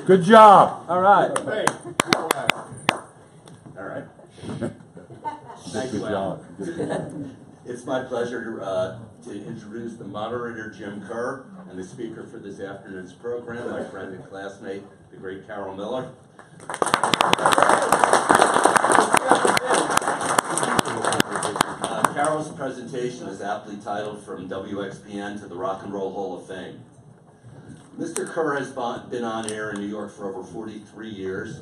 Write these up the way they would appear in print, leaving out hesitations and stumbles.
Good job. All right. Hey. All right. Thank you, Al. It's my pleasure to introduce the moderator, Jim Kerr, and the speaker for this afternoon's program, my friend and classmate, the great Carol Miller. Carol's presentation is aptly titled From WXPN to the Rock and Roll Hall of Fame. Mr. Kerr has been on air in New York for over 43 years.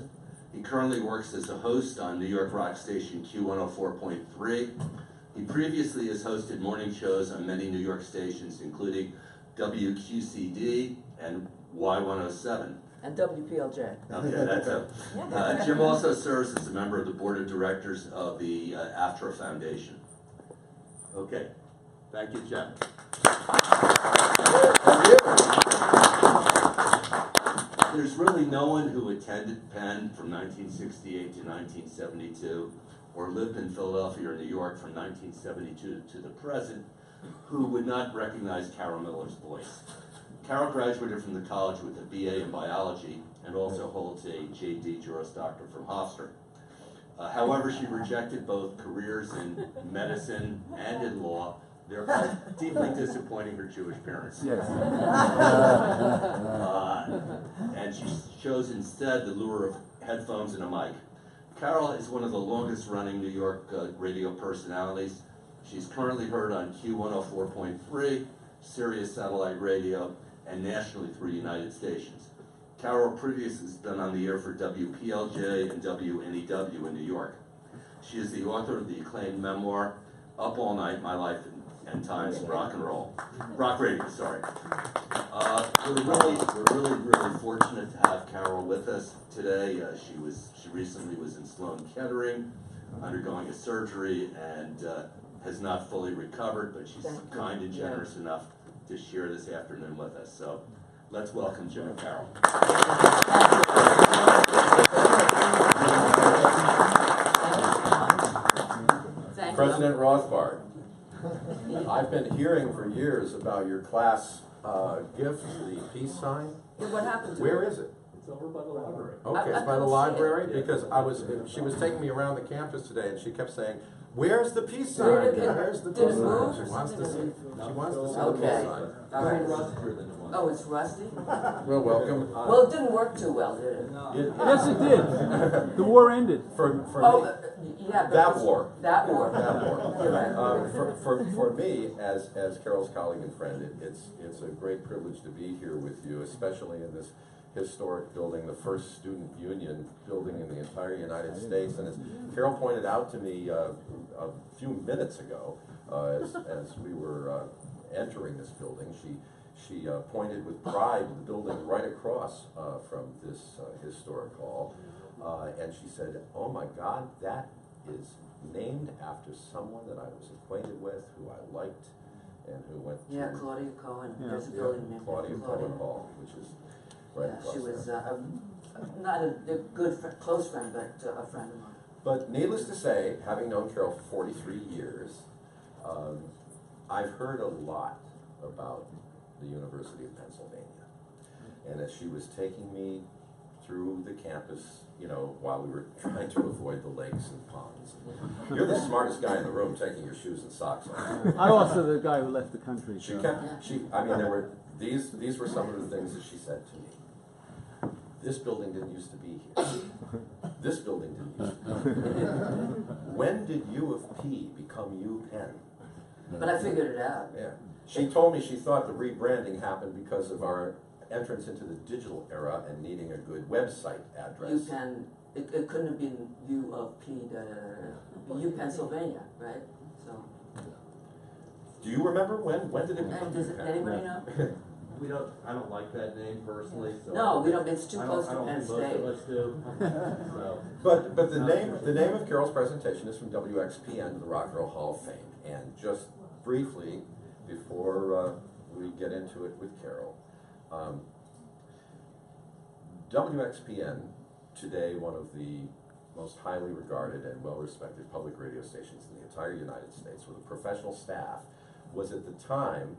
He currently works as a host on New York rock station Q104.3. He previously has hosted morning shows on many New York stations, including WQCD and Y107. And WPLJ. Okay, that's it. Jim also serves as a member of the board of directors of the AFTRA Foundation. Okay, thank you, Jim. There's really no one who attended Penn from 1968 to 1972, or lived in Philadelphia or New York from 1972 to the present, who would not recognize Carol Miller's voice. Carol graduated from the college with a BA in biology and also holds a JD Juris Doctor from Hofstra. However, she rejected both careers in medicine and in law, thereby deeply disappointing her Jewish parents. Yes. And she chose instead the lure of headphones and a mic. Carol is one of the longest running New York radio personalities. She's currently heard on Q104.3, Sirius Satellite Radio, and nationally through United Stations. Carol previously has been on the air for WPLJ and WNEW in New York. She is the author of the acclaimed memoir, Up All Night, My Life and Times Rock and Roll. Rock Radio, sorry. We're really fortunate to have Carol with us today. She recently was in Sloan Kettering, undergoing a surgery, and has not fully recovered, but she's kind and generous enough to share this afternoon with us. So let's welcome Jim and Carol. President Rothbard, I've been hearing for years about your class gift, the peace sign. Yeah, what happened to Where it? is it? It's over by the library. Okay, it's by the library, because she was taking me around the campus today, and she kept saying, "Where's the peace sign? Where's the Did peace it sign?" move? She wants to see the Okay. peace sign. All right. Rustier than it was. Oh, it's rusty? Well, welcome. Well, it didn't work too well, did it? Yes, it did. The war ended. For Oh, me, yeah. But that war. That war. That war. You're right. For me, as Carol's colleague and friend, it's a great privilege to be here with you, especially in this historic building, the first student union building in the entire United States. And as Carol pointed out to me a few minutes ago, as we were entering this building, she pointed with pride to the building right across from this historic hall, and she said, "Oh my God, that is named after someone that I was acquainted with, who I liked, and who went to..." Yeah, Claudia Cohen. Yeah. There's a building named Claudia Cohen Hall, which is right across She was there. not a good, close friend, but a friend of mine. But needless to say, having known Carol for 43 years, I've heard a lot about the University of Pennsylvania. And as she was taking me through the campus, you know, while we were trying to avoid the lakes and ponds. You're the smartest guy in the room, taking your shoes and socks off. I'm also the guy who left the country. She So. kept, I mean, these were some of the things that she said to me. This building didn't used to be here. This building didn't used to be here. When did U of P become U Penn? But I figured it out. Yeah. She told me she thought the rebranding happened because of our entrance into the digital era and needing a good website address. It couldn't have been U of P, U Pennsylvania, right? So. Do you remember when did it become Does U Penn? anybody know? I don't like that name personally. So No, we don't. It's too close to Penn Most State. of us do. So. But the name of Carol's presentation is from WXPN, the Rock and Roll Hall of Fame. And just briefly, before we get into it with Carol, WXPN, today one of the most highly regarded and well-respected public radio stations in the entire United States, with a professional staff, was at the time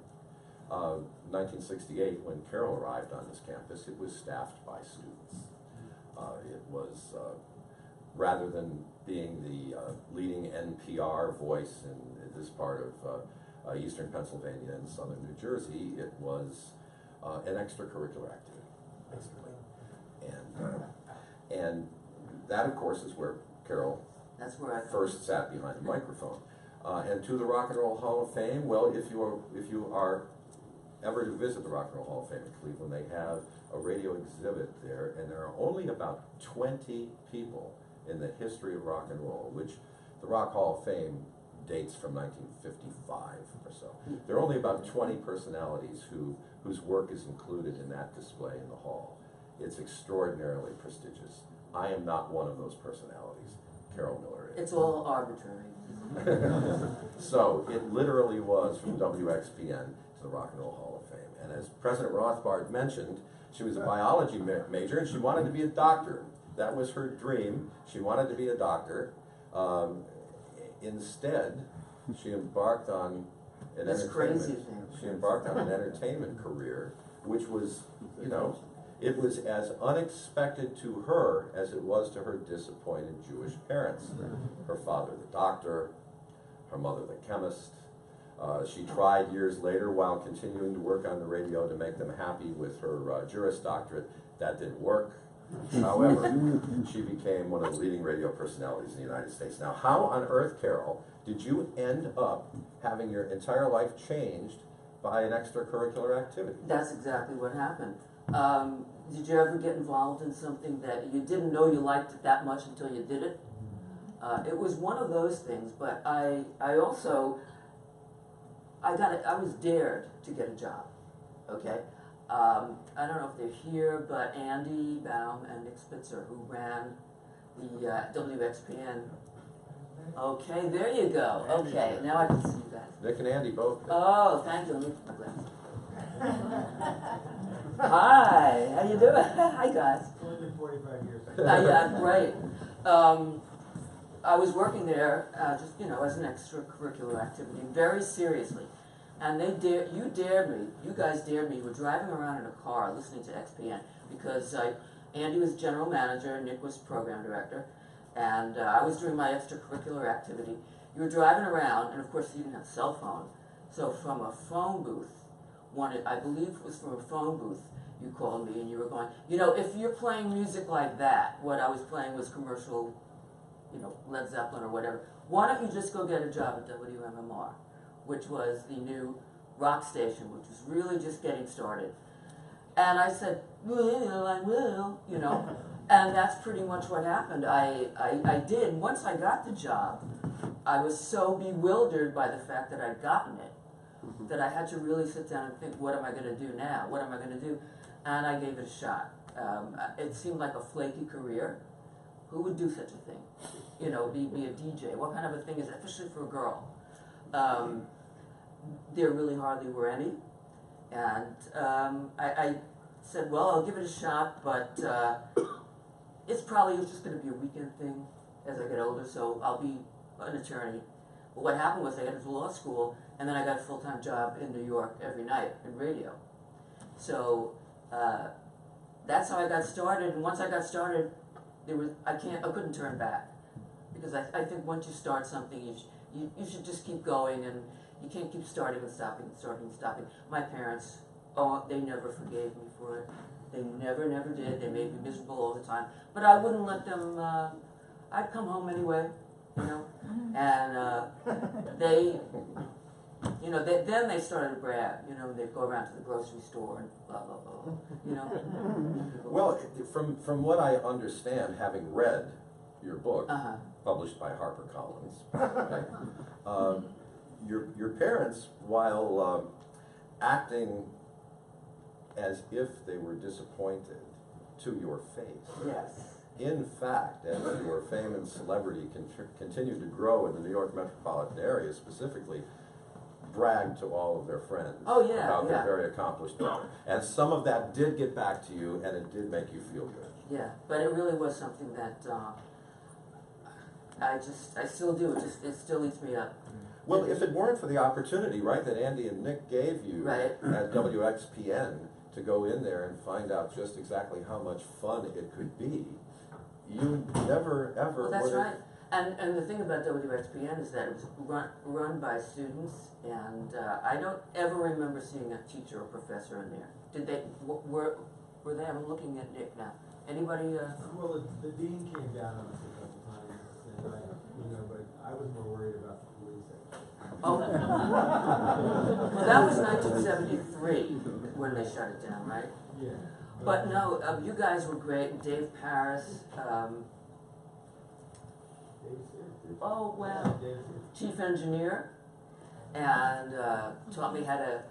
1968, when Carol arrived on this campus, it was staffed by students. It was, rather than being the leading NPR voice in this part of eastern Pennsylvania and southern New Jersey, it was an extracurricular activity. And that, of course, is where Carol That's where I first sat behind the microphone. And to the Rock and Roll Hall of Fame, well, if you are ever to visit the Rock and Roll Hall of Fame in Cleveland, they have a radio exhibit there, and there are only about 20 people in the history of rock and roll, which the Rock Hall of Fame dates from 1955 or so. There are only about 20 personalities whose work is included in that display in the hall. It's extraordinarily prestigious. I am not one of those personalities. Carol Miller is. It's all arbitrary. So it literally was from WXPN to the Rock and Roll Hall of Fame. And as President Rothbard mentioned, she was a biology major and she wanted to be a doctor. That was her dream. She wanted to be a doctor. Instead, she embarked on an That's crazy thing. She embarked on an entertainment career, which was, you know, it was as unexpected to her as it was to her disappointed Jewish parents. Her father, the doctor, her mother, the chemist. She tried years later, while continuing to work on the radio, to make them happy with her Juris Doctorate. That didn't work. However, she became one of the leading radio personalities in the United States. Now, how on earth, Carol, did you end up having your entire life changed by an extracurricular activity? That's exactly what happened. Did you ever get involved in something that you didn't know you liked it that much until you did it? It was one of those things, but I was dared to get a job, okay? I don't know if they're here, but Andy Baum and Nick Spitzer, who ran the WXPN. Okay, there you go. Okay, now I can see you guys. Nick and Andy both. Oh, thank you. Let me put my glasses. Hi, how you doing? Hi, guys. It's only been 45 years. Yeah, great. I was working there just, you know, as an extracurricular activity, very seriously. And you guys dared me. We were driving around in a car listening to XPN because Andy was general manager, Nick was program director, and I was doing my extracurricular activity. You were driving around, and of course you didn't have a cell phone, so from a phone booth, I believe it was from a phone booth, you called me and you were going, you know, if you're playing music like that, what I was playing was commercial, you know, Led Zeppelin or whatever, why don't you just go get a job at WMMR, which was the new rock station, which was really just getting started. And I said, well, I will, you know, and that's pretty much what happened. I did. Once I got the job, I was so bewildered by the fact that I'd gotten it, that I had to really sit down and think, what am I going to do now? What am I going to do? And I gave it a shot. It seemed like a flaky career. Who would do such a thing? You know, be a DJ. What kind of a thing is that, especially for a girl? There really hardly were any. And I said, well, I'll give it a shot, but it's probably just going to be a weekend thing as I get older, so I'll be an attorney. But what happened was I got into law school, and then I got a full-time job in New York every night in radio. So that's how I got started, and once I got started, I couldn't turn back. Because I think once you start something, you should just keep going, and you can't keep starting and stopping and starting and stopping. My parents, they never forgave me for it. They never did. They made me miserable all the time. But I wouldn't let them, I'd come home anyway, you know. And they, you know, then they started to brag, you know, they'd go around to the grocery store and blah, blah, blah, you know. Well, from what I understand, having read your book, published by HarperCollins, okay, your parents, while acting as if they were disappointed to your face, Yes. in fact, as your fame and celebrity continued to grow in the New York metropolitan area specifically, bragged to all of their friends about their very accomplished daughter. And some of that did get back to you, and it did make you feel good. Yeah, but it really was something that I still do. It still eats me up. Well, if it weren't for the opportunity, right, that Andy and Nick gave you Right. at WXPN to go in there and find out just exactly how much fun it could be, you never, ever Well, that's would've- right. And the thing about WXPN is that it was run by students, and I don't ever remember seeing a teacher or professor in there. Did they, were they, I'm looking at Nick now. Anybody, Well, the dean came down on us a couple times, and but I was more worried about the police actually. oh. Well, that was 1973 when they shut it down, right? Yeah. But no, you guys were great. Dave Paris, Dave's here. oh, Yeah, wow. Dave's here. Chief engineer, and taught me how to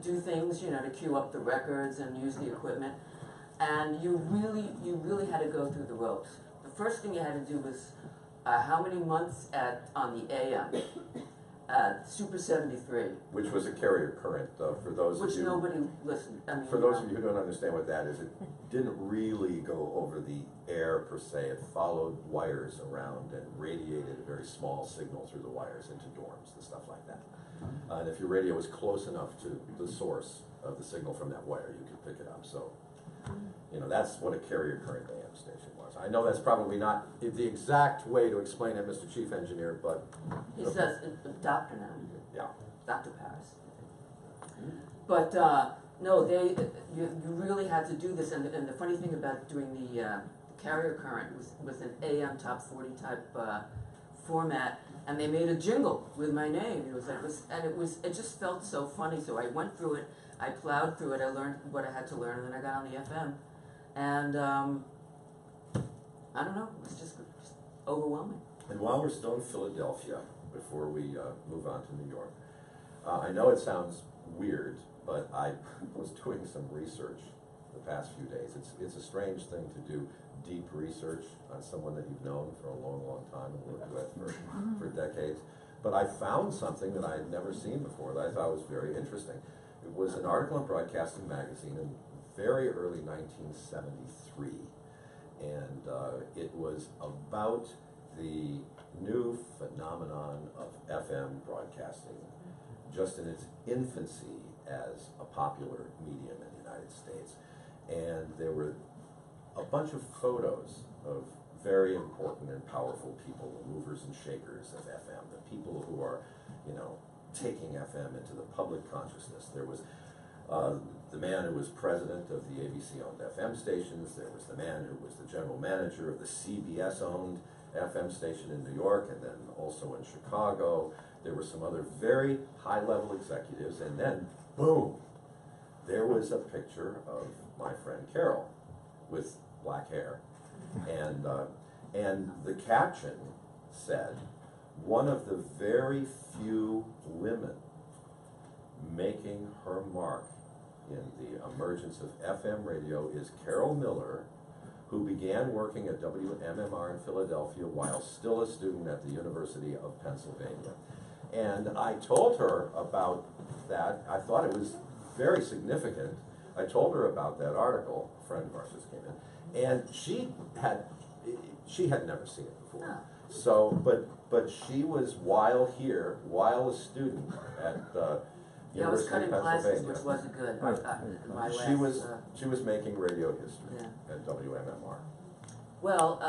do things, to queue up the records and use the equipment. And you really had to go through the ropes. The first thing you had to do was how many months on the AM? Super 73, which was a carrier current, for those of which you. nobody listened. I mean, For those of you who don't understand what that is, it didn't really go over the air per se. It followed wires around and radiated a very small signal through the wires into dorms and stuff like that. And if your radio was close enough to the source of the signal from that wire, you could pick it up. So, that's what a carrier current AM station was. I know that's probably not the exact way to explain it, Mr. Chief Engineer, but he says, doctor now. yeah. Dr. Paris. But no, you really had to do this, and the funny thing about doing the carrier current was an AM top 40 type format, and they made a jingle with my name. It just felt so funny. So I went through it, I plowed through it, I learned what I had to learn, and then I got on the FM, and I don't know, it was just overwhelming. And while we're still in Philadelphia, before we move on to New York, I know it sounds weird, but I was doing some research the past few days. It's a strange thing to do deep research on someone that you've known for a long, long time and worked with for decades. But I found something that I had never seen before that I thought was very interesting. It was an article in Broadcasting Magazine in very early 1973. And it was about the new phenomenon of FM broadcasting, just in its infancy as a popular medium in the United States. And there were a bunch of photos of very important and powerful people, the movers and shakers of FM, the people who are, taking FM into the public consciousness. There was the man who was president of the ABC-owned FM stations. There was the man who was the general manager of the CBS-owned FM station in New York, and then also in Chicago. There were some other very high-level executives, and then, boom, there was a picture of my friend Carol with black hair. And the caption said, one of the very few women making her mark in the emergence of FM radio is Carol Miller, who began working at WMMR in Philadelphia while still a student at the University of Pennsylvania. And I told her about that. I thought it was very significant. I told her about that article. A friend of ours just came in, and she had never seen it before. Oh. So, but she was while a student at Yeah, I was University cutting of classes, Pennsylvania. which wasn't good. My She last, was making radio history Yeah. at WMMR. Well,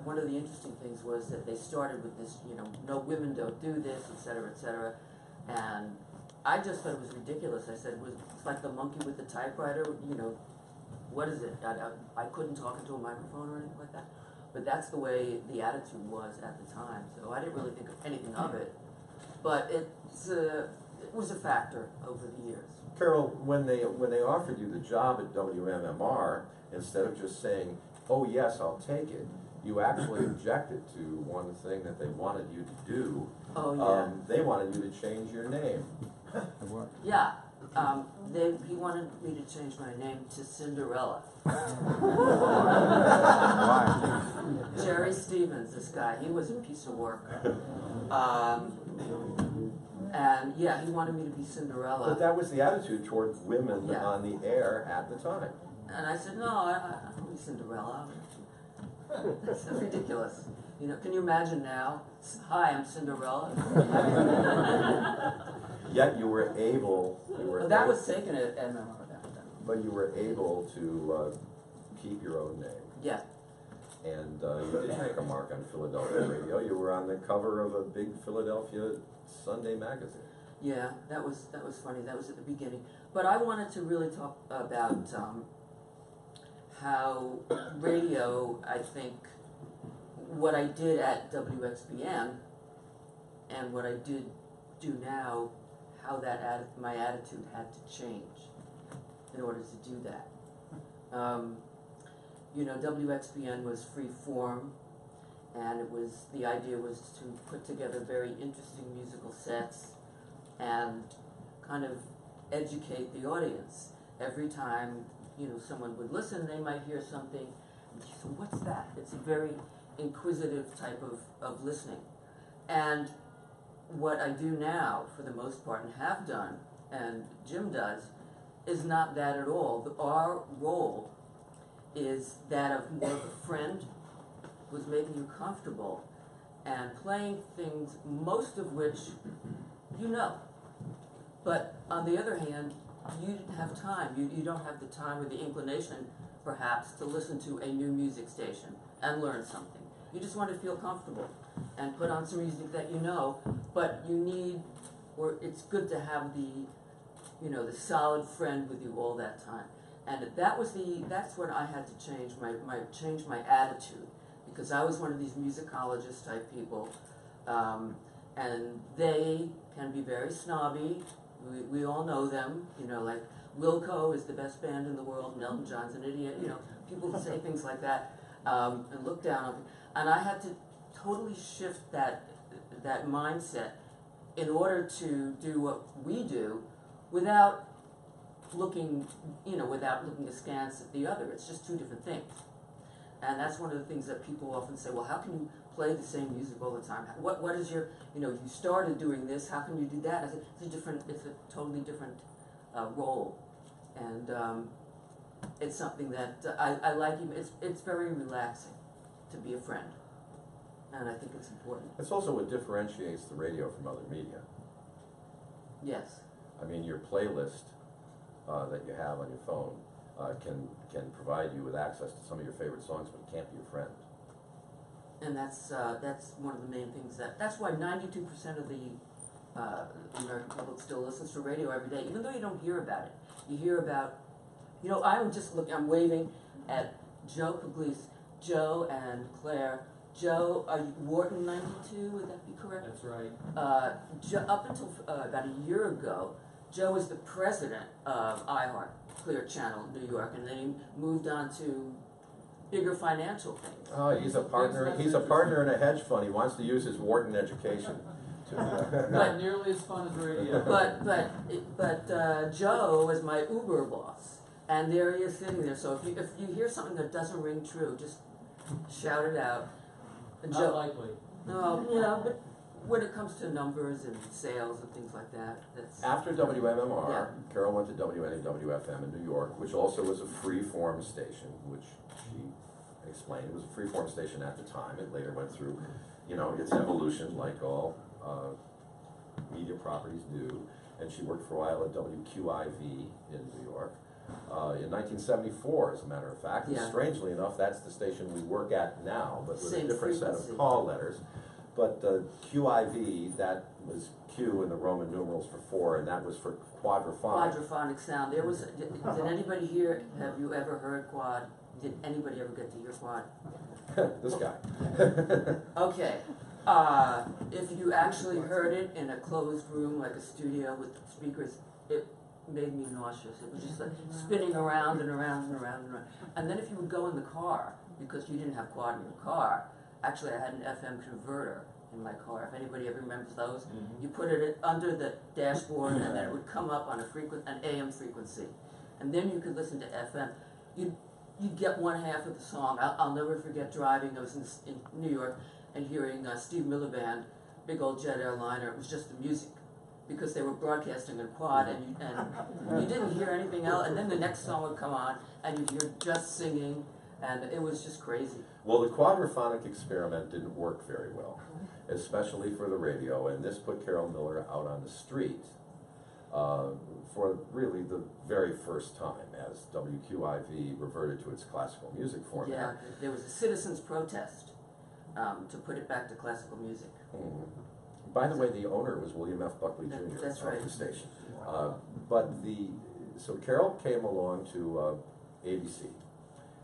one of the interesting things was that they started with this, no women don't do this, et cetera, and I just thought it was ridiculous. I said, it's like the monkey with the typewriter, what is it? I couldn't talk into a microphone or anything like that, but that's the way the attitude was at the time, so I didn't really think of anything of it, but it was a factor over the years. Carol, when they offered you the job at WMMR, instead of just saying, "Oh yes, I'll take it," you actually objected to one thing that they wanted you to do. Oh, yeah. They wanted you to change your name. Yeah, he wanted me to change my name to Cinderella. Jerry Stevens, this guy, he was a piece of work. And yeah, he wanted me to be Cinderella. But that was the attitude toward women Yeah. on the air at the time. And I said, no, I don't be Cinderella. That's ridiculous. You know, can you imagine now? Hi, I'm Cinderella. Yet you were able, Well, that was taken at memoir back then. but you were able to keep your own name. Yeah. And you did make a mark on Philadelphia radio. You were on the cover of a big Philadelphia Sunday magazine. Yeah, that was funny. That was at the beginning. But I wanted to really talk about how radio, I think, what I did at WXBN and what I did do now, how that my attitude had to change in order to do that. You know, WXBN was free form, and the idea was to put together very interesting musical sets and kind of educate the audience. Every time, you know, someone would listen, they might hear something, and so what's that? It's a very inquisitive type of listening. And what I do now, for the most part, and have done, and Jim does, is not that at all. Our role is that of more of a friend who's making you comfortable and playing things, most of which you know. But on the other hand, you didn't have time. You don't have the time or the inclination, perhaps, to listen to a new music station and learn something. You just want to feel comfortable and put on some music that you know, but you need, or it's good to have the, you know, the solid friend with you all that time. And that's when I had to change my attitude, because I was one of these musicologist type people, and they can be very snobby. We all know them, you know, like Wilco is the best band in the world, and Elton John's an idiot, you know, people say things like that, and look down on people. And I had to totally shift that mindset in order to do what we do without looking askance at the other. It's just two different things. And that's one of the things that people often say, well, how can you play the same music all the time? What is your, you know, you started doing this, how can you do that? I said, it's a totally different role. And it's something that I like. It's very relaxing to be a friend. And I think it's important. It's also what differentiates the radio from other media. Yes. I mean, your playlist that you have on your phone can provide you with access to some of your favorite songs, but it can't be your friend. And that's one of the main things that's why 92% of the American public still listens to radio every day, even though you don't hear about it. You hear about, you know, I'm waving at Joe Puglisi, Joe and Claire. Joe, Wharton 92, would that be correct? That's right. Up until about a year ago, Joe was the president of iHeart, Clear Channel, New York, and then he moved on to bigger financial things. Oh, he's a partner. He's a partner in a hedge fund. He wants to use his Wharton education. Not nearly as fun as radio. But Joe was my Uber boss, and there he is sitting there. So if you hear something that doesn't ring true, just shout it out. And Not likely. No, you know, but when it comes to numbers and sales and things like that, that's... After WMMR, Yeah. Carol went to WNAWFM in New York, which also was a free-form station, which she explained. It was a free-form station at the time. It later went through, you know, its evolution, like all media properties do. And she worked for a while at WQIV in New York. In 1974, as a matter of fact, and Yeah. strangely enough, that's the station we work at now, but with Same a different set frequency. of call letters. But QIV, that was Q in the Roman numerals for 4, and that was for quadraphonic. Quadraphonic sound. There was... Did anybody here, have you ever heard quad? Did anybody ever get to hear quad? This guy. Okay. If you actually heard it in a closed room, like a studio with speakers, it made me nauseous. It was just like spinning around and around and around and around. And then if you would go in the car, because you didn't have quad in your car, actually I had an FM converter in my car. If anybody ever remembers those, you put it under the dashboard and then it would come up on an AM frequency. And then you could listen to FM. You'd get one half of the song. I'll never forget driving. I was in New York and hearing Steve Miller Band, big old jet airliner. It was just the music, because they were broadcasting in quad, and you didn't hear anything else. And then the next song would come on, and you'd hear just singing, And it was just crazy. Well, the quadraphonic experiment didn't work very well, especially for the radio, and this put Carol Miller out on the street for really the very first time as WQIV reverted to its classical music format. Yeah, there was a citizens' protest to put it back to classical music. Mhm. By the way, the owner was William F. Buckley Jr. That's of right. the station. So Carol came along to ABC,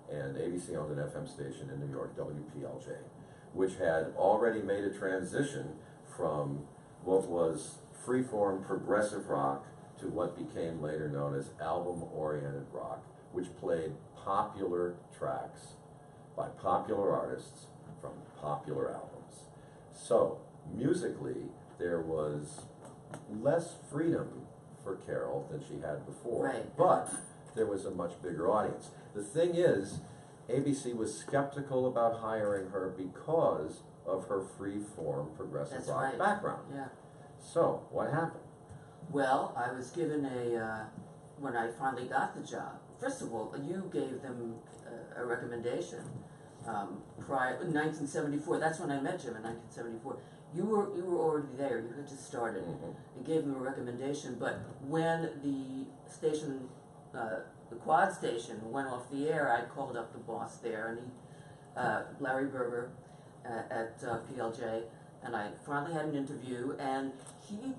and ABC owned an FM station in New York, WPLJ, which had already made a transition from what was freeform progressive rock to what became later known as album-oriented rock, which played popular tracks by popular artists from popular albums. So, musically, there was less freedom for Carol than she had before, Right. but there was a much bigger audience. The thing is, ABC was skeptical about hiring her because of her free-form progressive That's rock right. background. Yeah. So, what happened? Well, I was given when I finally got the job, first of all, you gave them a recommendation prior, in 1974, that's when I met Jim in 1974. You were already there, you had just started, and gave them a recommendation, but when the station, the quad station went off the air, I called up the boss there, and Larry Berger at PLJ, and I finally had an interview, and he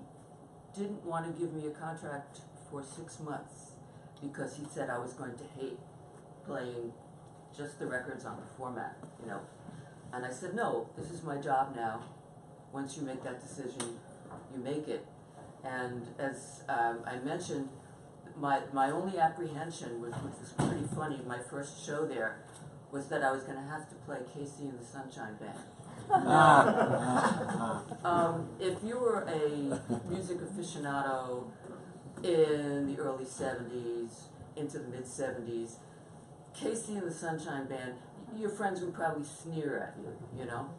didn't want to give me a contract for 6 months because he said I was going to hate playing just the records on the format, you know. And I said, no, this is my job now. Once you make that decision, you make it. And as I mentioned, my only apprehension, which was pretty funny, my first show there, was that I was going to have to play Casey and the Sunshine Band. If you were a music aficionado in the early 70s, into the mid-70s, Casey and the Sunshine Band, your friends would probably sneer at you, you know?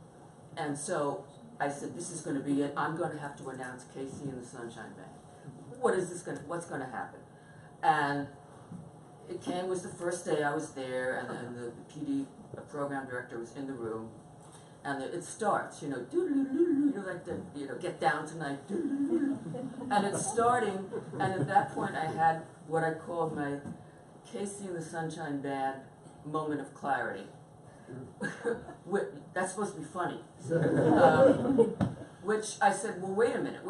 And so I said, this is going to be it. I'm going to have to announce Casey and the Sunshine Band. What's going to happen? And it was the first day I was there, and then the PD program director was in the room. And it starts, you know, you like to, get down tonight, and it's starting, and at that point I had what I called my Casey and the Sunshine Band moment of clarity. That's supposed to be funny. Which I said, well, wait a minute.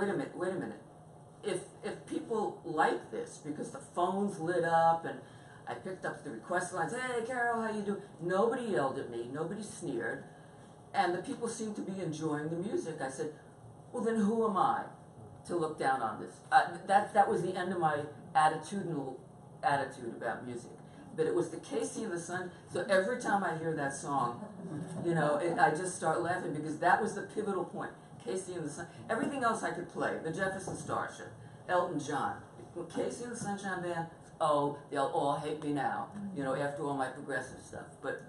If people like this, because the phones lit up, and I picked up the request lines, hey, Carol, how you doing? Nobody yelled at me, nobody sneered. And the people seemed to be enjoying the music. I said, well, then who am I to look down on this? That was the end of my attitudinal attitude about music. But it was the Casey and the Sun. So every time I hear that song, I just start laughing because that was the pivotal point. Casey and the Sun. Everything else I could play. The Jefferson Starship, Elton John. Casey and the Sunshine Band, oh, they'll all hate me now, after all my progressive stuff. But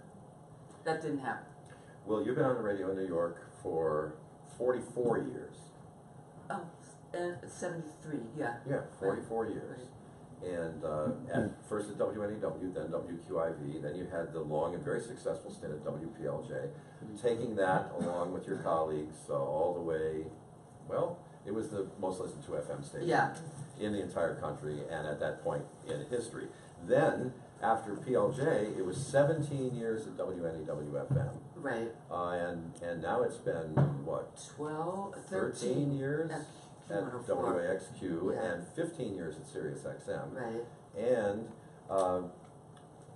that didn't happen. Well, you've been on the radio in New York for 44 years. Oh, and 73, yeah. Yeah, 44 years. And at first at WNEW, then WQIV, then you had the long and very successful stint at WPLJ, taking that along with your colleagues all the way, well, it was the most listened to FM station in the entire country, and at that point in history. Then, after PLJ, it was 17 years at WNEW FM. Right. And now it's been, what? 13 years at WAXQ, and 15 years at Sirius XM. Right. And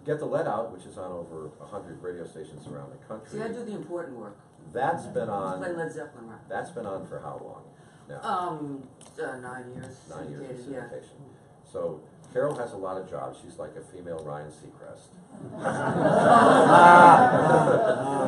Get the Lead Out, which is on over 100 radio stations around the country. See, I do the important work. That's been on. Play Led Zeppelin rock. That's been on for how long now? 9 years. 9 years of syndicated, syndication. So Carol has a lot of jobs. She's like a female Ryan Seacrest.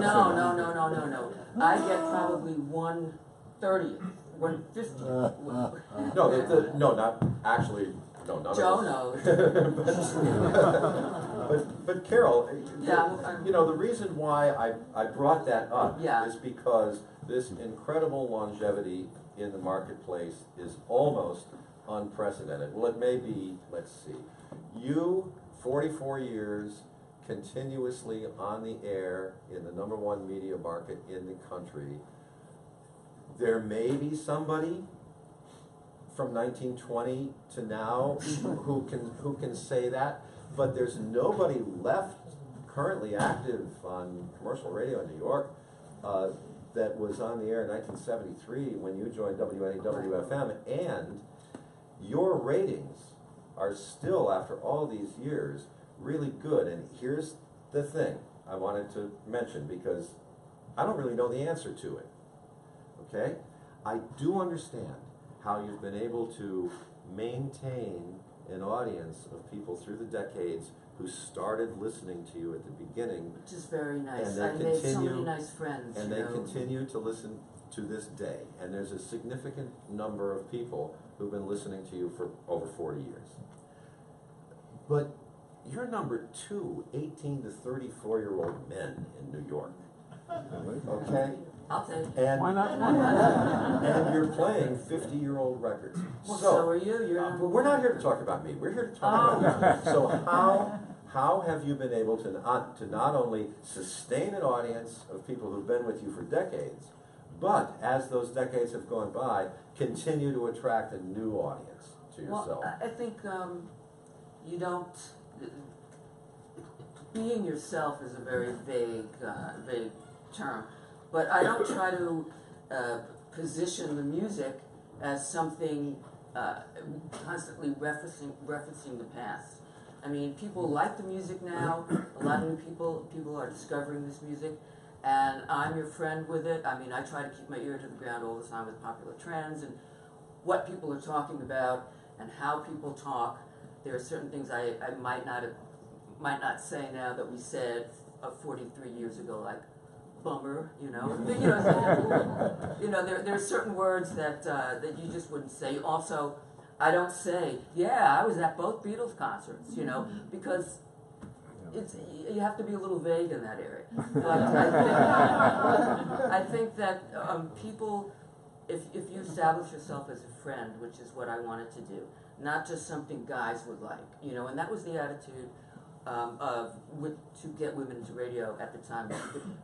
No. I get probably 1/30, 1/50. No, not actually. No, none Joe of us. knows. But Carol, Yeah, the reason why I brought that up Yeah. is because this incredible longevity in the marketplace is almost unprecedented. Well, it may be, let's see, you, 44 years, continuously on the air in the #1 media market in the country. There may be somebody from 1920 to now who can say that, but there's nobody left currently active on commercial radio in New York that was on the air in 1973 when you joined WNEW-FM, and your ratings are still, after all these years, really good. And here's the thing I wanted to mention, because I don't really know the answer to it, okay? I do understand how you've been able to maintain an audience of people through the decades who started listening to you at the beginning, Which is very nice. and I they made so many continue- nice friends, and you they know. continue to listen to this day. And there's a significant number of people who've been listening to you for over 40 years. But you're number 2 18 to 34-year-old men in New York, okay? I'll take it. And, Why not? and you're playing 50-year-old records. Well, so are you. You're But we're not here to talk about me. We're here to talk about you. So how have you been able to not only sustain an audience of people who've been with you for decades, but as those decades have gone by, continue to attract a new audience to yourself? Well, I think you don't. Being yourself is a very vague term, but I don't try to position the music as something constantly referencing the past. I mean, people like the music now. A lot of new people are discovering this music, and I'm your friend with it. I mean, I try to keep my ear to the ground all the time with popular trends and what people are talking about and how people talk. There are certain things I might not say now that we said 43 years ago, like bummer, you know. There are certain words that you just wouldn't say. Also, I don't say, yeah, I was at both Beatles concerts, you know, because you have to be a little vague in that area. But I think that people, if you establish yourself as a friend, which is what I wanted to do, not just something guys would like, you know, and that was the attitude to get women into radio at the time.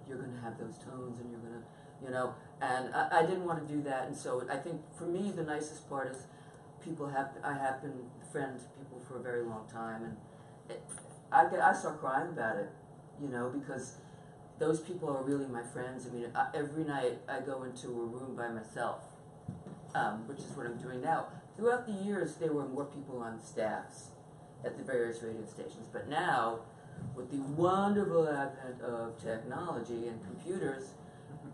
You're going to have those tones, and you're going to, you know, and I didn't want to do that. And so I think for me the nicest part is I have been friends with people for a very long time, and I start crying about it, you know, because those people are really my friends. I mean, every night I go into a room by myself, which is what I'm doing now. Throughout the years, there were more people on staffs at the various radio stations, but now, with the wonderful advent of technology and computers,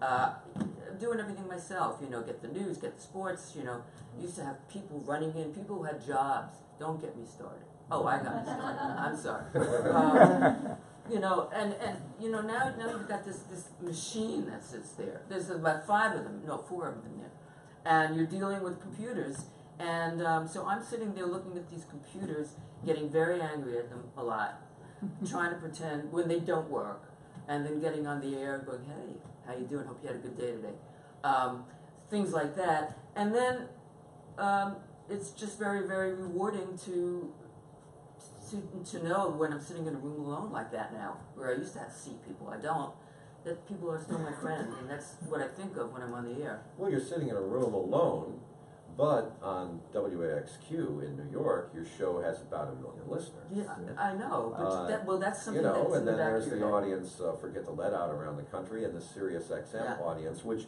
I'm doing everything myself, you know, get the news, get the sports, you know. Used to have people running in, people who had jobs. Don't get me started. Oh, I got me started. I'm sorry. You know, and you know, now you've got this machine that sits there. There's about 4 of them in there. And you're dealing with computers. And so I'm sitting there looking at these computers, getting very angry at them a lot, trying to pretend when they don't work, and then getting on the air and going, hey, how you doing? Hope you had a good day today. Things like that. And then it's just very, very rewarding to know when I'm sitting in a room alone like that now, where I used to have to see people. I don't. That people are still my friends, and that's what I think of when I'm on the air. Well, you're sitting in a room alone, but on WAXQ in New York, your show has about 1 million listeners. Yeah, I know, but that's something You know, that's in and the then back there's of your the head. audience Forget the Let Out around the country, and the Sirius XM Yeah. audience, which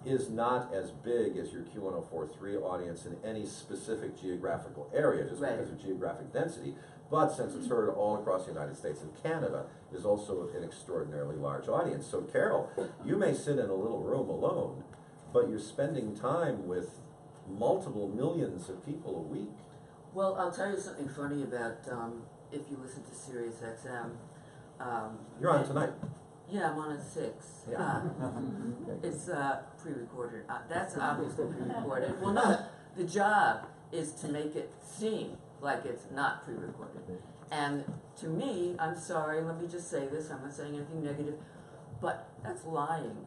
is not as big as your Q1043 audience in any specific geographical area, just Right. because of geographic density. But since it's heard all across the United States and Canada, is also an extraordinarily large audience. So Carol, you may sit in a little room alone, but you're spending time with multiple millions of people a week. Well, I'll tell you something funny about if you listen to Sirius XM. You're on tonight. Yeah, I'm on at 6. Yeah. It's pre-recorded. That's obviously pre-recorded. Well, no, the job is to make it seem like it's not pre-recorded. And to me, I'm sorry, let me just say this, I'm not saying anything negative, but that's lying.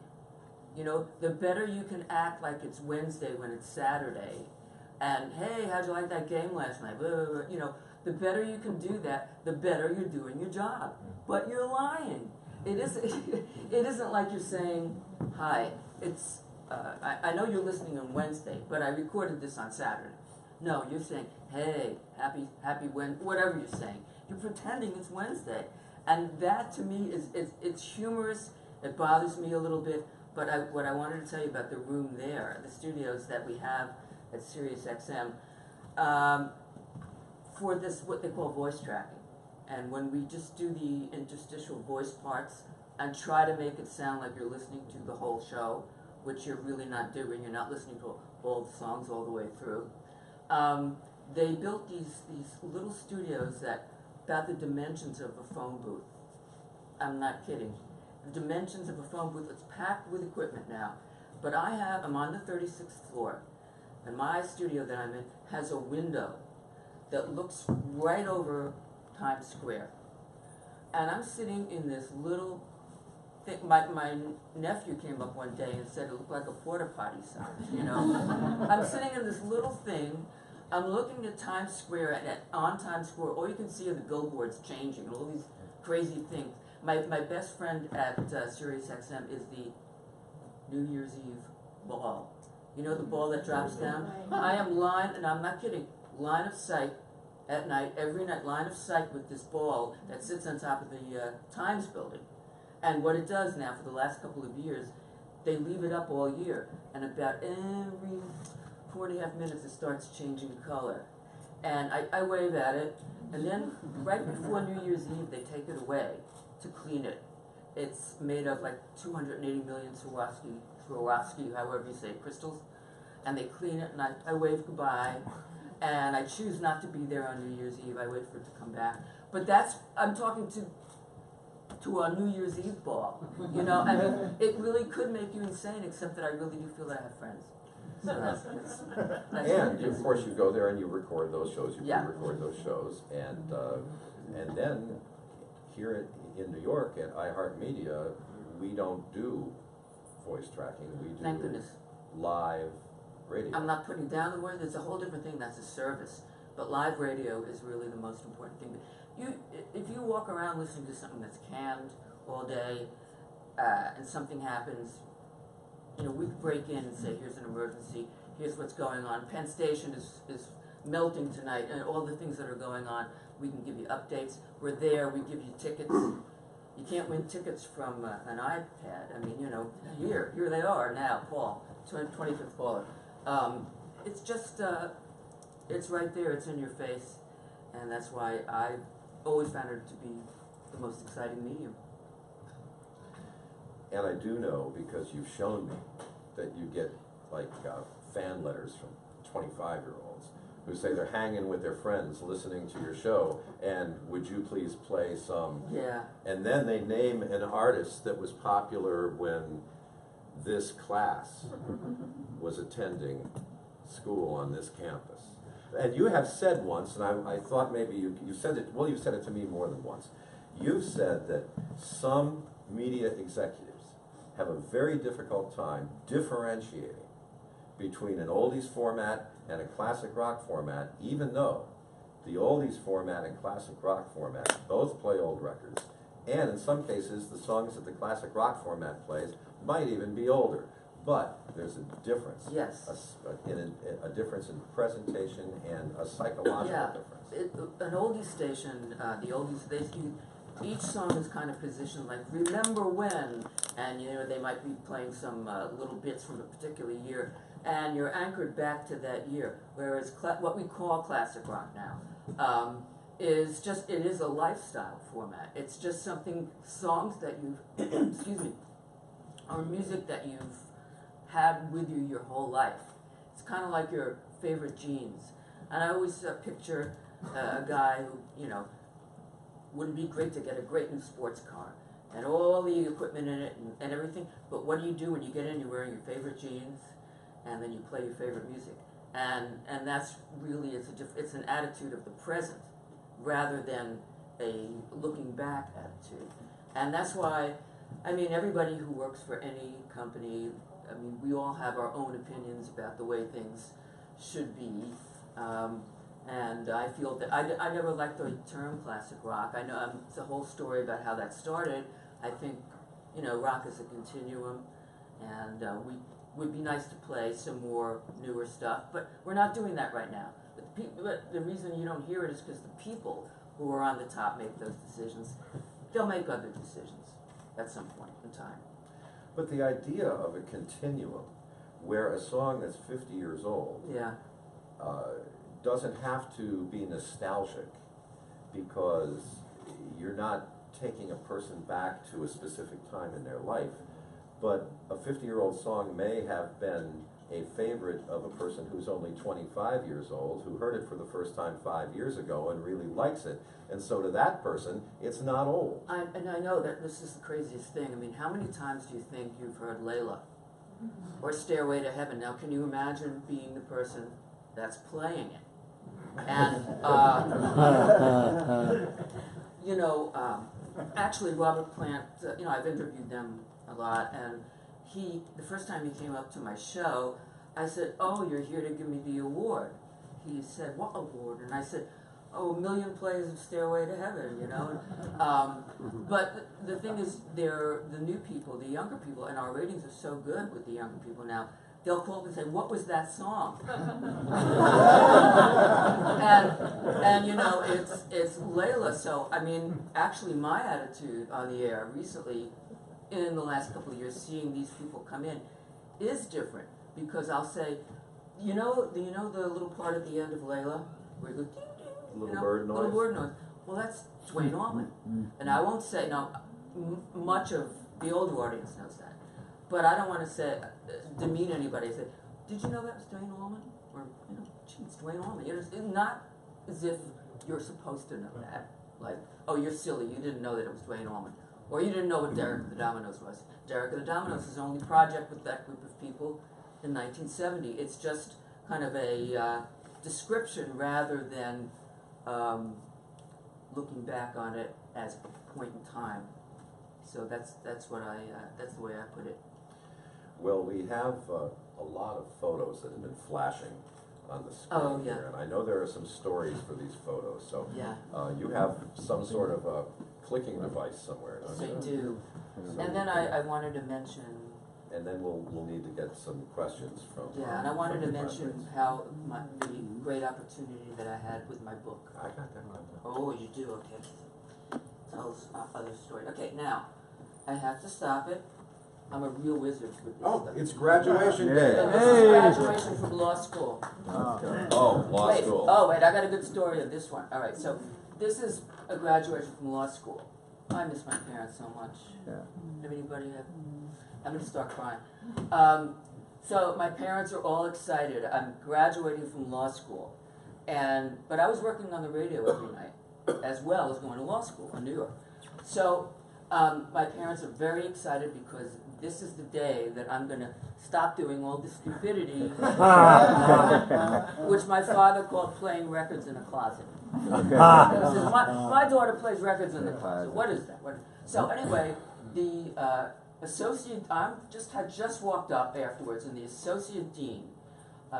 You know, the better you can act like it's Wednesday when it's Saturday, and hey, how'd you like that game last night? Blah, blah, blah. You know, the better you can do that, the better you're doing your job. But you're lying. It isn't like you're saying, hi, it's, I know you're listening on Wednesday, but I recorded this on Saturday. No, you're saying, hey, happy whatever you're saying. You're pretending it's Wednesday. And that to me it's humorous, it bothers me a little bit, but what I wanted to tell you about the room there, the studios that we have at SiriusXM, for this, what they call voice tracking. And when we just do the interstitial voice parts and try to make it sound like you're listening to the whole show, which you're really not doing, you're not listening to all the songs all the way through. They built these little studios that, about the dimensions of a phone booth. I'm not kidding. The dimensions of a phone booth, it's packed with equipment now. But I'm on the 36th floor, and my studio that I'm in has a window that looks right over Times Square. And I'm sitting in this little thing. My nephew came up one day and said it looked like a porta potty size, you know. I'm sitting in this little thing. I'm looking at Times Square, and on Times Square, all you can see are the billboards changing, and all these crazy things. My best friend at SiriusXM is the New Year's Eve ball. You know the ball that drops down? I am line, and I'm not kidding, line of sight at night, every night, line of sight with this ball that sits on top of the Times building. And what it does now for the last couple of years, they leave it up all year, and about every 4.5 minutes it starts changing color. And I wave at it, and then right before New Year's Eve they take it away to clean it. It's made of like 280 million Swarovski, however you say, crystals, and they clean it, and I wave goodbye, and I choose not to be there on New Year's Eve. I wait for it to come back. But I'm talking to a New Year's Eve ball, you know. I mean, it really could make you insane, except that I really do feel that I have friends. So that's And of course you go there and you record those shows, you Yeah. re-record those shows, and then here in New York at iHeartMedia, we don't do voice tracking, we Thank do goodness. live radio. I'm not putting down the word, there's a whole different thing, that's a service. But live radio is really the most important thing. If you walk around listening to something that's canned all day, and something happens, you know, we could break in and say, here's an emergency, here's what's going on. Penn Station is melting tonight, and all the things that are going on, we can give you updates. We're there, we give you tickets. You can't win tickets from an iPad. I mean, you know, here they are now, Paul, 25th caller. It's just, it's right there, it's in your face, and that's why I always found it to be the most exciting medium. And I do know, because you've shown me, that you get like fan letters from 25-year-olds who say they're hanging with their friends listening to your show, and would you please play some? Yeah. And then they name an artist that was popular when this class was attending school on this campus. And you have said once, and I thought maybe you said it, well, you've said it to me more than once. You've said that some media executives have a very difficult time differentiating between an oldies format and a classic rock format, even though the oldies format and classic rock format both play old records, and in some cases the songs that the classic rock format plays might even be older. But there's a difference. Yes. A difference in presentation and a psychological Yeah. difference. An oldie station, the oldies, each song is kind of positioned like, remember when, and you know, they might be playing some little bits from a particular year, and you're anchored back to that year. Whereas what we call classic rock now is just, it is a lifestyle format. It's just something, songs that you've, excuse me, or music that you've had with you your whole life. It's kind of like your favorite jeans. And I always picture a guy who, you know, wouldn't be great to get a great new sports car and all the equipment in it and everything, but what do you do when you get in? You're wearing your favorite jeans, and then you play your favorite music, and that's really, it's an attitude of the present rather than a looking back attitude. And that's why, I mean, everybody who works for any company, I mean, we all have our own opinions about the way things should be. And I feel that I never liked the term classic rock. I know it's a whole story about how that started. I think, you know, rock is a continuum, and would be nice to play some more newer stuff, but we're not doing that right now. But the reason you don't hear it is because the people who are on the top make those decisions. They'll make other decisions at some point in time. But the idea of a continuum, where a song that's 50 years old Yeah. Doesn't have to be nostalgic, because you're not taking a person back to a specific time in their life, but a 50-year-old song may have been a favorite of a person who's only 25 years old, who heard it for the first time 5 years ago and really likes it, and so to that person, it's not old. And I know that this is the craziest thing. I mean, how many times do you think you've heard Layla or Stairway to Heaven? Now, can you imagine being the person that's playing it? And, you know, actually Robert Plant, you know, I've interviewed them a lot, and the first time he came up to my show, I said, "Oh, you're here to give me the award." He said, "What award?" And I said, "Oh, 1,000,000 plays of Stairway to Heaven," you know. But the thing is, they're the new people, the younger people, and our ratings are so good with the younger people now. They'll call up and say, "What was that song?" and you know, it's Layla. So I mean, actually, my attitude on the air recently, in the last couple of years, seeing these people come in, is different, because I'll say, do you know the little part at the end of Layla where you go ding ding, Little bird noise? Little bird noise. Well, that's Duane Allman, and I won't say much of the older audience knows that. But I don't want to say, demean anybody. Say, "Did you know that was Duane Allman?" Or, you know, "Gee, it's Duane Allman." You know, it's not as if you're supposed to know that. Like, "Oh, you're silly, you didn't know that it was Duane Allman." Or you didn't know what Derek of the Dominoes was. Derek of the Dominoes is the only project with that group of people in 1970. It's just kind of a description rather than looking back on it as a point in time. So that's the way I put it. Well, we have a lot of photos that have been flashing on the screen Oh, yeah. here, and I know there are some stories for these photos, so Yeah. You have some sort of a clicking device somewhere, don't They you? do. So And then I wanted to mention, And then we'll need to get some questions from. yeah, and I wanted to from the mention audience. how the great opportunity that I had with my book. I got that. Oh, you do, okay. Tell us other story. Okay, now, I have to stop it. I'm a real wizard with this Oh, stuff. it's graduation And day. this is graduation from law school. Oh, law Wait, school. oh wait, I got a good story of this one. All right, so this is a graduation from law school. I miss my parents so much. Anybody have? I'm gonna start crying. So my parents are all excited. I'm graduating from law school, but I was working on the radio every night, as well as going to law school in New York. So my parents are very excited because this is the day that I'm gonna stop doing all the stupidity, which my father called playing records in a closet. He says, my daughter plays records in the closet. What is that? So anyway, the associate, had just walked up afterwards, and the associate dean,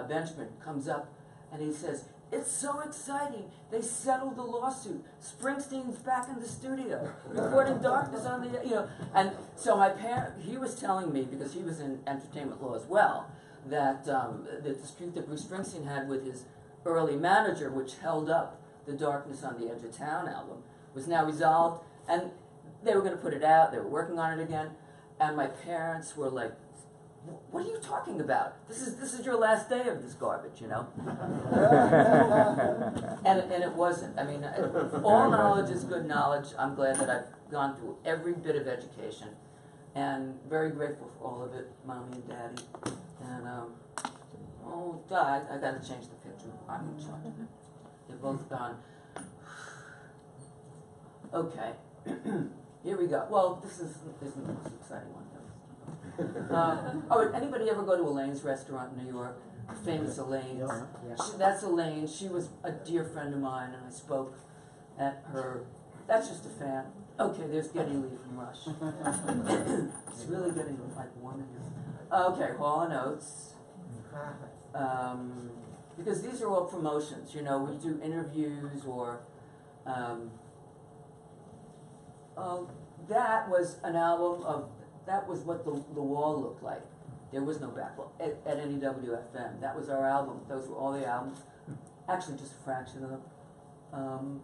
Benjamin, comes up and he says, "It's so exciting. They settled the lawsuit. Springsteen's back in the studio, recording Darkness on the," you know. And so he was telling me, because he was in entertainment law as well, that the dispute that Bruce Springsteen had with his early manager, which held up the Darkness on the Edge of Town album, was now resolved, and they were going to put it out. They were working on it again, and my parents were like, "What are you talking about? This is your last day of this garbage, you know." and it wasn't. I mean, all knowledge is good knowledge. I'm glad that I've gone through every bit of education, and very grateful for all of it, Mommy and Daddy. And I got to change the picture. I'm in charge of it. They're both gone. Okay, here we go. Well, this isn't the most exciting one. Anybody ever go to Elaine's restaurant in New York? Famous Elaine's. That's Elaine. She was a dear friend of mine, and I spoke at her. That's just a fan. Okay, there's Geddy Lee from Rush. It's really getting like warm in here. Okay, Hall & Oates. because these are all promotions, you know, we do interviews or, that was an album of, that was what the wall looked like. There was no backlog at NEWFM. That was our album. Those were all the albums. Actually, just a fraction of them.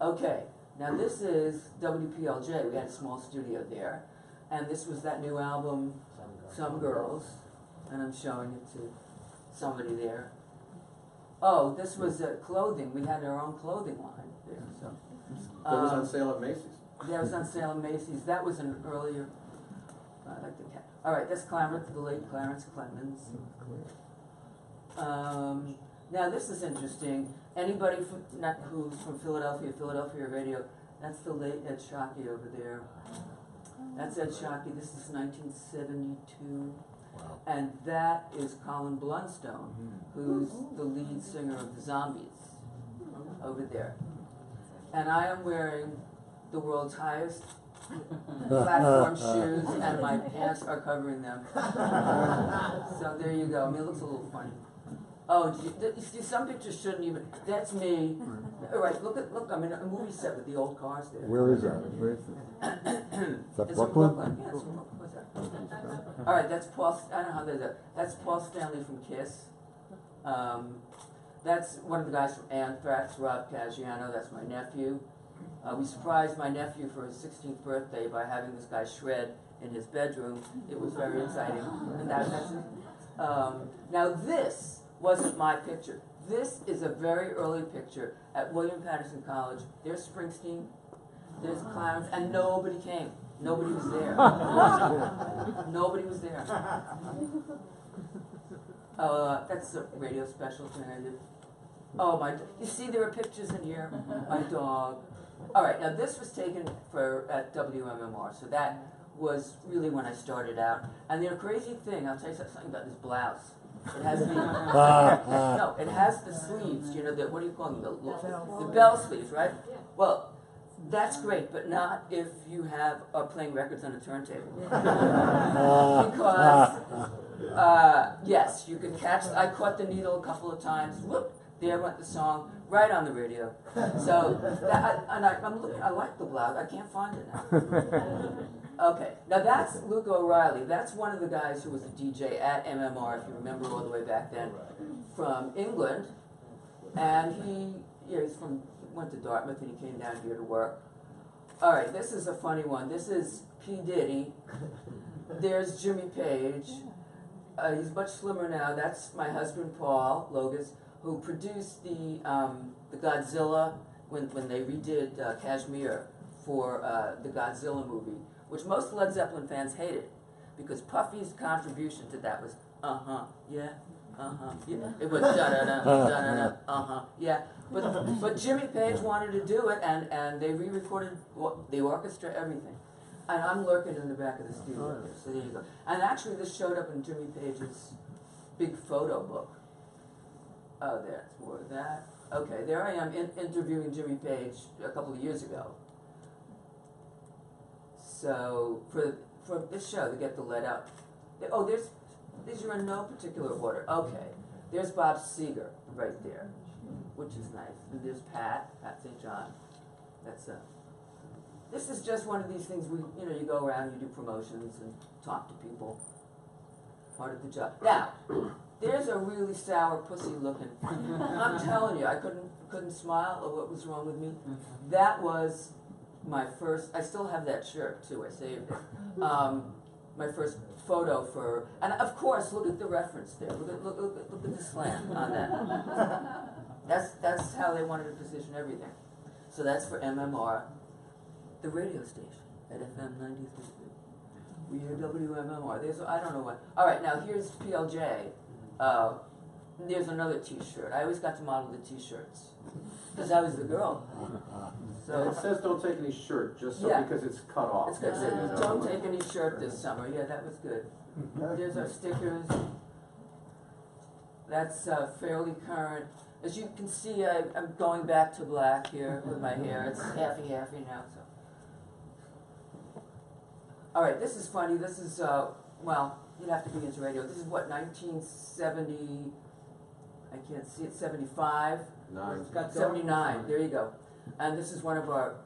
Okay, now this is WPLJ. We had a small studio there. And this was that new album, Some Girls. And I'm showing it to somebody there. Oh, this was clothing. We had our own clothing line there. So That was on sale at Macy's. that was on sale in Macy's. That was an earlier. I like the cat. All right, that's Clarence, the late Clarence Clemens. Now this is interesting. Anybody from who's from Philadelphia radio, that's the late Ed Shockey over there. That's Ed Shockey. This is 1972. Wow. And that is Colin Blunstone, who's the lead singer of the Zombies over there. And I am wearing the world's highest platform shoes, and my pants are covering them. So there you go. I mean, it looks a little funny. Oh, you see, some pictures shouldn't even. That's me. All right, look. I'm in a movie set with the old cars there. Where is that? Where is it? Is that It's Brooklyn? from Brooklyn. Yeah, it's from Brooklyn. What's that? All right, that's Paul. I don't know how they do that. That's Paul Stanley from Kiss. That's one of the guys from Anthrax, Rob Caggiano. That's my nephew. We surprised my nephew for his 16th birthday by having this guy shred in his bedroom. It was very exciting. And that's it. Now this wasn't my picture. This is a very early picture at William Patterson College. There's Springsteen, there's Clarence, and nobody came. Nobody was there. Nobody was there. That's a radio special thing I did. Oh, you see there are pictures in here? My dog. All right, now this was taken at WMMR, so that was really when I started out. And the crazy thing, I'll tell you something about this blouse. It has the no, it has the sleeves. You know, what do you call them? The bell sleeves, right? Well, that's great, but not if you are playing records on a turntable. Because yes, you can catch. I caught the needle a couple of times. Whoop! There went the song right on the radio. So I'm looking. I like the blouse. I can't find it now. Okay, now that's Luke O'Reilly. That's one of the guys who was a DJ at MMR, if you remember all the way back then, from England. And he went to Dartmouth and he came down here to work. All right, this is a funny one. This is P. Diddy. There's Jimmy Page. He's much slimmer now. That's my husband, Paul Logus, who produced the Godzilla when they redid Kashmir for the Godzilla movie, which most Led Zeppelin fans hated, because Puffy's contribution to that was, yeah, yeah. It was da-da-da, yeah. But Jimmy Page wanted to do it, and they re-recorded the orchestra, everything. And I'm lurking in the back of the studio here, so there you go. And actually this showed up in Jimmy Page's big photo book. Oh, there's more of that. Okay, there I am interviewing Jimmy Page a couple of years ago. So for this show, to get the lead out. Oh, these are in no particular order. Okay, there's Bob Seger right there, which is nice. And there's Pat St. John. That's This is just one of these things you go around, you do promotions and talk to people. Part of the job. Now, there's a really sour pussy looking. I'm telling you, I couldn't smile or what was wrong with me. That was my first. I still have that shirt too. I saved it. My first photo and of course, look at the reference there. Look at the slant on that. That's how they wanted to position everything. So that's for MMR, the radio station at FM 93. We hear WMMR. I don't know what. All right, now here's PLJ. There's another T-shirt. I always got to model the T-shirts because I was the girl. So it says don't take any shirt, just so because it's cut off. It's good. Don't take any shirt this summer. Yeah, that was good. There's our stickers. That's fairly current. As you can see, I'm going back to black here with my hair. It's halfy now. So. All right, this is funny. This is well, you'd have to be into radio. This is what 1970. I can't see it, 75. Nine. 79, there you go. And this is one of our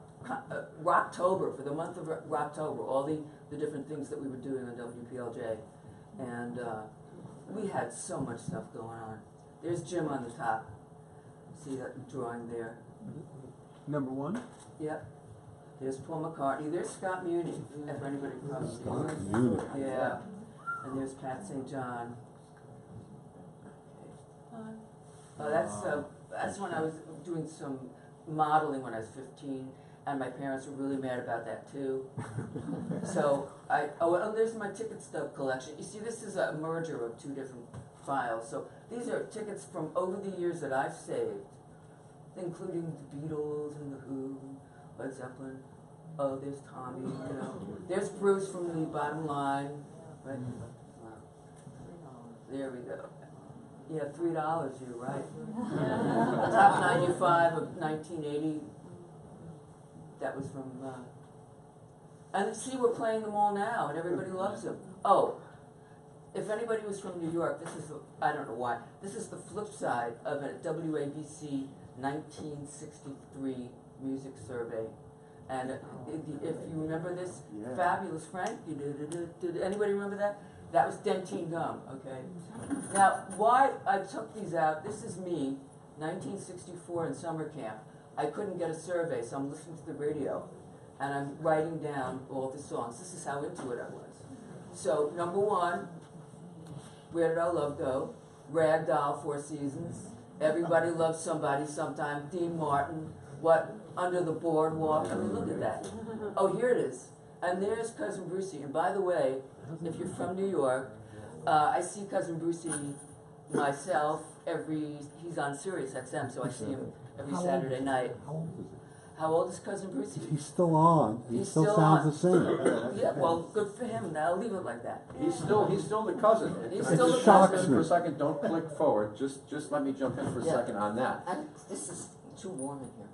Rocktober, for the month of Rocktober, all the different things that we were doing on WPLJ. And we had so much stuff going on. There's Jim on the top. See that drawing there? Number one? Yep. There's Paul McCartney. There's Scott Muni, if anybody probably Scott knows. Muni. Yeah. And there's Pat St. John. That's when I was doing some modeling when I was 15, and my parents were really mad about that too. So there's my ticket stub collection. You see, this is a merger of two different files. So these are tickets from over the years that I've saved, including the Beatles and the Who, Led Zeppelin. Oh, there's Tommy, you know. There's Bruce from the Bottom Line, right? There we go. Yeah, $3, you're right. Top 95 of 1980. That was from, and see, we're playing them all now, and everybody loves them. Oh, if anybody was from New York, this is, I don't know why, this is the flip side of a WABC 1963 music survey. And if you remember this, Yeah. Fabulous Frank, did anybody remember that? That was Dentine Gum, okay? Now, why I took these out, this is me, 1964 in summer camp. I couldn't get a survey, so I'm listening to the radio, and I'm writing down all the songs. This is how into it I was. So, number one, Where Did Our Love Go? Rag Doll, Four Seasons. Everybody Loves Somebody Sometime. Dean Martin. What? Under the Boardwalk. I mean, look at that. Oh, here it is. And there's Cousin Brucey. And by the way, if you're from New York, I see Cousin Brucey myself he's on Sirius XM, so I see him every Saturday night. How old is he? How old is Cousin Brucey? He's still on. He He's still still sounds on. the same. Yeah, well, good for him. I'll leave it like that. He's still the cousin. He's Can I still just the jump cousin. in for a second? Don't click forward. Just let me jump in for a Yeah. second on that. And this is too warm in here.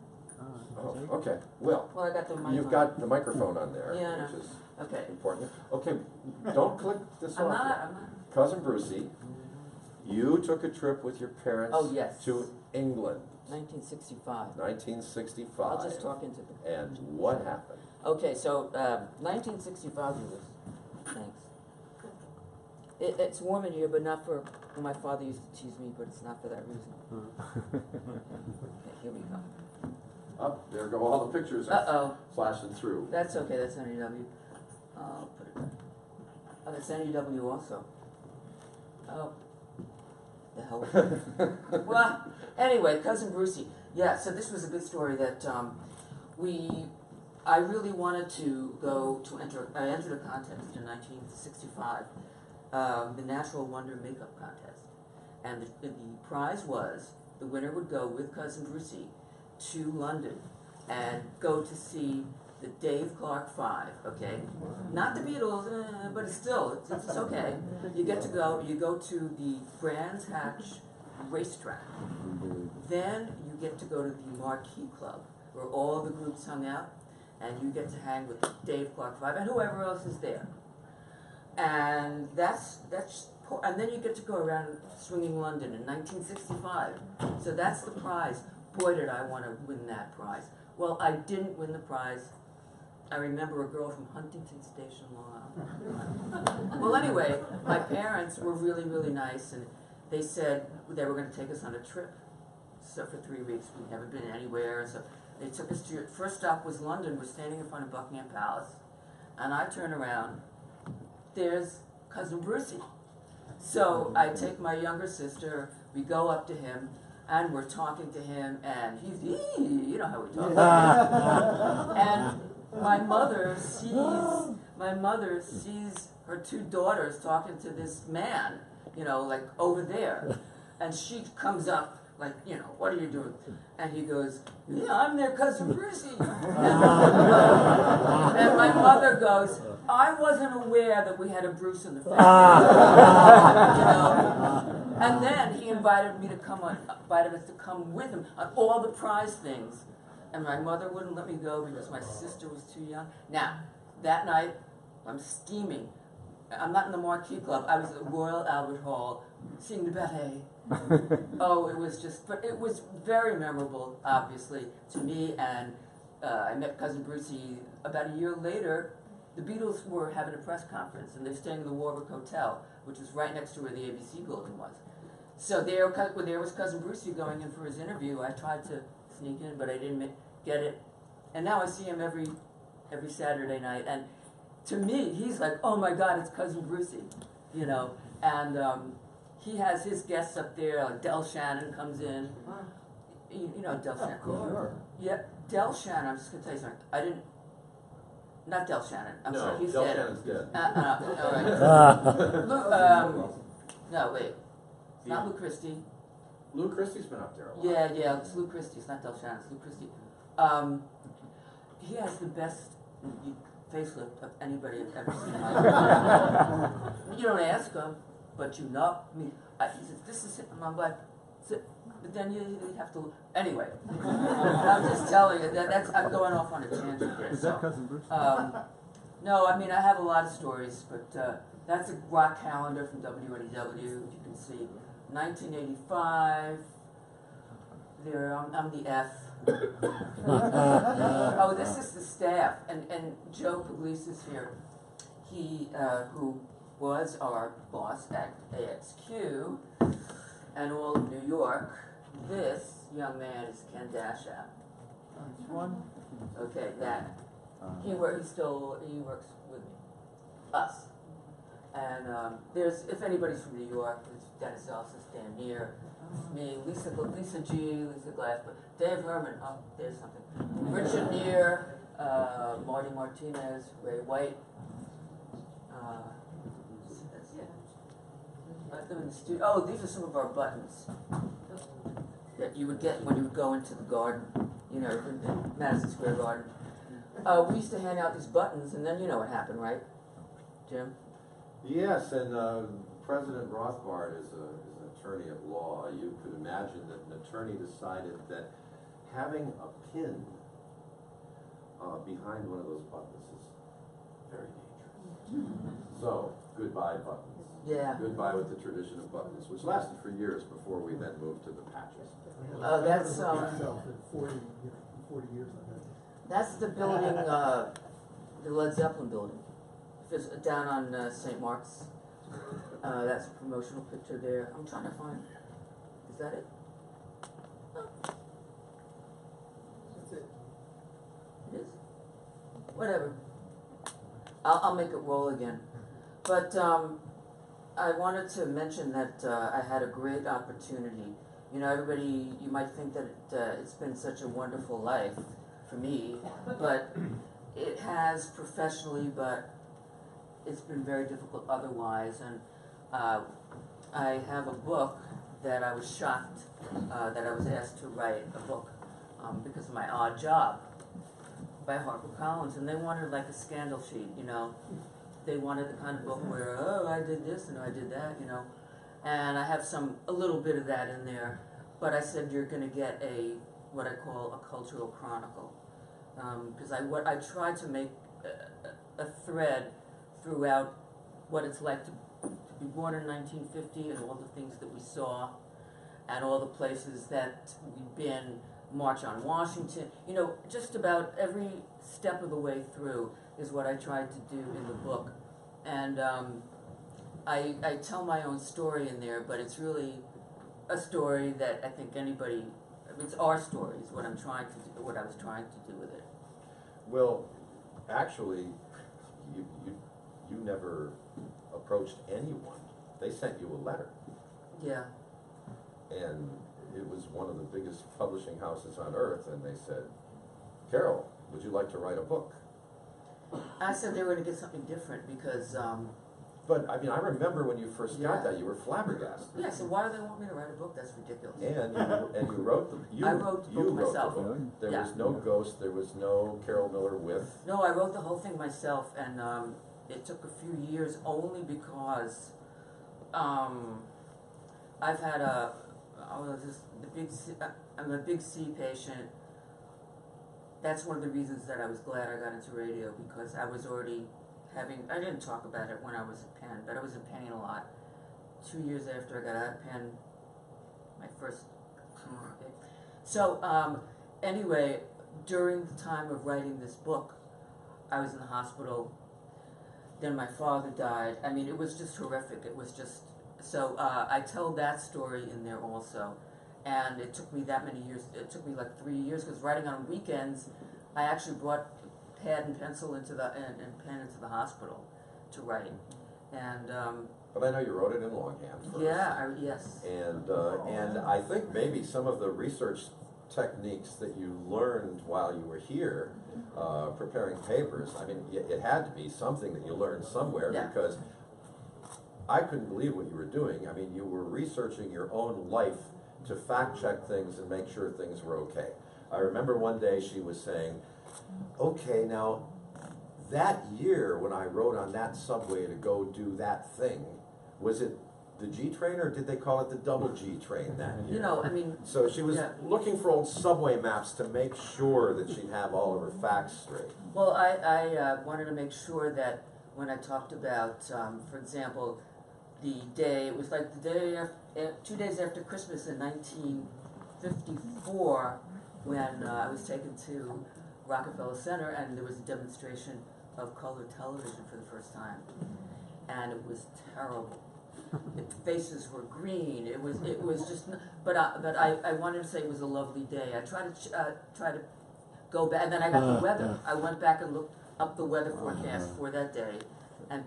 Oh, okay. Well, Well, I got the mic you've on. got the microphone on there, Yeah, I know. which is Okay. important. Okay, don't click this I'm off not, yet. I'm not. Cousin Brucey, you took a trip with your parents Oh, yes. to England, 1965. 1965. I'll just talk into the... And what happened? Okay, so 1965 was thanks. It's warm in here, but not for... My father used to tease me, but it's not for that reason. Okay, here we go. Up, there go all the pictures Uh-oh. flashing through. That's okay, that's NEW. I'll put it back. Oh, that's NEW also. Oh. The hell with it. Well, anyway, Cousin Brucey. Yeah, so this was a good story that I really wanted to go to I entered a contest in 1965, the Natural Wonder Makeup Contest. And the prize was, the winner would go with Cousin Brucey to London and go to see the Dave Clark Five, okay? Not the Beatles, but still, it's okay. You get to go, you go to the Brands Hatch racetrack. Then you get to go to the Marquee Club, where all the groups hung out, and you get to hang with the Dave Clark Five and whoever else is there. And and then you get to go around swinging London in 1965. So that's the prize. Boy, did I want to win that prize. Well, I didn't win the prize. I remember a girl from Huntington Station, Long Island. Well, anyway, my parents were really, really nice, and they said they were going to take us on a trip. So for 3 weeks, we'd never been anywhere. So they took us to, first stop was London. We're standing in front of Buckingham Palace. And I turn around. There's Cousin Brucey. So I take my younger sister. We go up to him. And we're talking to him, and he's, you know how we talk. And my mother sees her two daughters talking to this man, like over there. And she comes up, like, what are you doing? And he goes, yeah, I'm their Cousin Brucey. And my mother goes, I wasn't aware that we had a Bruce in the family. And then he invited us to come with him on all the prize things. And my mother wouldn't let me go because my sister was too young. Now, that night, I'm steaming. I'm not in the Marquee Club. I was at Royal Albert Hall seeing the ballet. Oh, it was just, but it was very memorable, obviously, to me, and I met Cousin Brucey about a year later. The Beatles were having a press conference, and they're staying in the Warwick Hotel, which was right next to where the ABC building was. So there was Cousin Brucey going in for his interview. I tried to sneak in, but I didn't get it. And now I see him every Saturday night, and to me, he's like, oh my God, it's Cousin Brucey, you know. And he has his guests up there. Like Del Shannon comes in. You know Del Shannon. Sure. Yeah, Del Shannon. I'm just gonna tell you something. Not Del Shannon. I'm sorry. He's Del dead. Shannon's dead. All right. No, wait. It's not Lou Christie. Lou Christie's been up there a lot. Yeah, it's Lou Christie. It's not Del Shannon. It's Lou Christie. He has the best facelift of anybody I've ever seen in my life. You don't ask him, but you know. I mean, he says, "This is it," and I'm like, but then you have to. Anyway, I'm just telling you that's. I'm going off on a tangent here. Is that Cousin Bruce? No, I mean I have a lot of stories, but that's a rock calendar from WNEW. You can see 1985. There, I'm the F. Oh, this is the staff, and Joe Puglisi is here. He, who was our boss at AXQ and all of New York. This young man is Ken Dashow. One. Okay, that. He works with me, us. And there's, if anybody's from New York, there's Dennis Ellis, Dan Neer, me, Lisa G, Lisa Glass, but Dave Herman, oh, there's something. Richard Neer, Marty Martinez, Ray White. That's it. Left them in the studio. Oh, these are some of our buttons that you would get when you would go into the garden, you know, in Madison Square Garden. We used to hand out these buttons, and then you know what happened, right, Jim? Yes, and President Rothbard is an attorney at law. You could imagine that an attorney decided that having a pin behind one of those buttons is very dangerous. So, goodbye buttons. Yeah. Goodbye with the tradition of buttons, which lasted for years before we then moved to the patches. Oh, that's Myself in 40 years on that. that's the building, the Led Zeppelin building. It's down on St. Mark's. That's a promotional picture there. I'm trying to find. Is that it? No. That's it. It is. Whatever. I'll make it roll again. But I wanted to mention that I had a great opportunity. You know, everybody, you might think that it's been such a wonderful life for me, but it has professionally, but it's been very difficult otherwise. And I have a book that I was shocked that I was asked to write a book because of my odd job by HarperCollins, and they wanted like a scandal sheet, you know. They wanted the kind of book where, oh, I did this and I did that, you know. And I have a little bit of that in there, but I said you're going to get what I call a cultural chronicle, because I tried to make a thread throughout what it's like to be born in 1950 and all the things that we saw, and all the places that we've been. March on Washington, you know, just about every step of the way through is what I tried to do in the book. And I tell my own story in there, but it's really a story that I think it's our story is what I was trying to do with it. Well, actually, you never approached anyone. They sent you a letter. Yeah. And it was one of the biggest publishing houses on earth, and they said, Carol, would you like to write a book? I said they were going to get something different because But I mean, I remember when you first got that, you were flabbergasted. yeah, so why do they want me to write a book? That's ridiculous. And you wrote the I wrote the book myself. There Yeah. was no ghost, there was no Carol Miller with. No, I wrote the whole thing myself, and it took a few years only because I've had I'm a big C patient. That's one of the reasons that I was glad I got into radio, because I was already I didn't talk about it when I was at Penn, but I was in pain a lot. 2 years after I got out of pen, my first. So anyway, during the time of writing this book, I was in the hospital. Then my father died. I mean, it was just horrific. It was just so. I tell that story in there also, and it took me that many years. It took me like 3 years because writing on weekends, I actually brought pad and pencil into the and pen into the hospital to write, and. But I know you wrote it in longhand first. Yeah. Yes. And I think maybe some of the research techniques that you learned while you were here, preparing papers, I mean, it had to be something that you learned somewhere, Yeah. because I couldn't believe what you were doing. I mean, you were researching your own life to fact check things and make sure things were okay. I remember one day she was saying, okay, now, that year when I rode on that subway to go do that thing, was it the G train or did they call it the double G train that year? You know, I mean. So she was Yeah. looking for old subway maps to make sure that she'd have all of her facts straight. Well, I wanted to make sure that when I talked about, for example, the day, it was like the day after, 2 days after Christmas in 1954, when I was taken to Rockefeller Center and there was a demonstration of color television for the first time. And it was terrible. The faces were green. It was just. But I wanted to say it was a lovely day. I tried to go back, and then I got the weather. I went back and looked up the weather forecast for that day, and